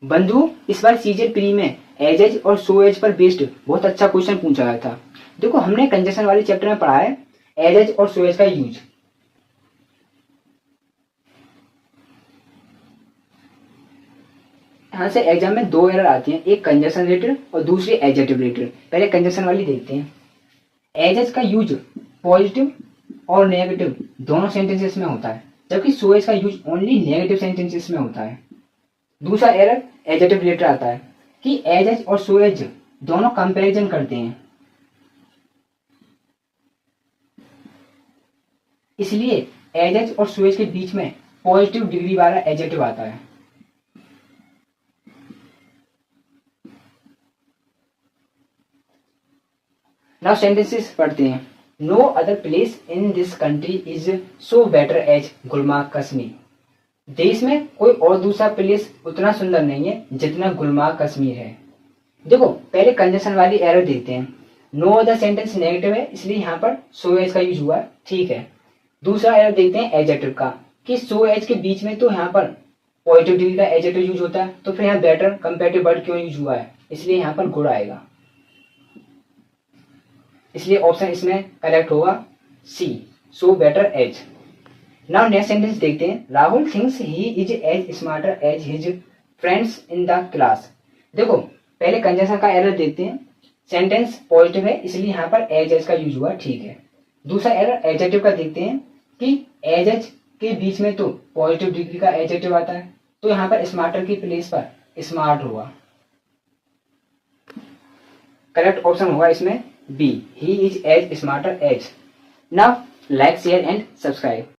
बंधु, इस बार season pre में एज और सो एज पर बेस्ड बहुत अच्छा क्वेश्चन पूछा गया था। देखो, हमने कंजक्शन वाले चैप्टर में पढ़ा है एज और सो एज का यूज। यहाँ से एग्जाम में दो एरर आती हैं, एक कंजक्शन रिलेटेड और दूसरी एडजेक्टिव रिलेटेड। पहले कंजक्शन वाली देखते हैं। एज का यूज पॉजिटिव और नेगेटिव दोनों सेंटेंसेस में होता है, जबकि सो एज का यूज ओनली नेगेटिव सेंटेंसेस में होता है। दूसरा एरर एडजेक्टिव रिलेटेड आता है कि एज और सो एज दोनों कंपैरिजन करते हैं, इसलिए एज और सो एज के बीच में पॉजिटिव डिग्री वाला एडजेक्टिव आता है। नाउ सेंटेंसेस पढ़ते हैं। No other place in this country is so better as Gulmarg Kashmir. देश में कोई और दूसरा प्लेस उतना सुंदर नहीं है जितना गुलमार्ग कश्मीर है। देखो, पहले कंजक्शन वाली एरर देखते हैं। नो अदर सेंटेंस नेगेटिव है, इसलिए यहाँ पर सो एज का यूज हुआ, ठीक है। दूसरा एरर देखते हैं एडजेक्टिव का, कि सो एज के बीच में तो यहाँ पर पॉजिटिव डिग्री का एडजेक्टिव यूज होता है, तो फिर यहाँ बेटर कंपेरेटिव वर्ड क्यों यूज हुआ है, इसलिए यहाँ पर गुड आएगा। इसलिए ऑप्शन इसमें करेक्ट होगा C, so better as. Now next sentence देखते हैं। Rahul thinks he is as smarter as his friends in the class. देखो, पहले कंजक्शन का एरर देखते हैं। सेंटेंस पॉजिटिव है, इसलिए यहाँ पर एज का यूज हुआ, ठीक है। दूसरा एरर एडजेक्टिव का देखते हैं कि एज के बीच में तो पॉजिटिव डिग्री का एडजेक्टिव आता है, तो यहाँ पर स्मार्टर की प्लेस पर स्मार्ट होगा। करेक्ट ऑप्शन होगा इसमें B, he is as smarter as. Now like, share and subscribe.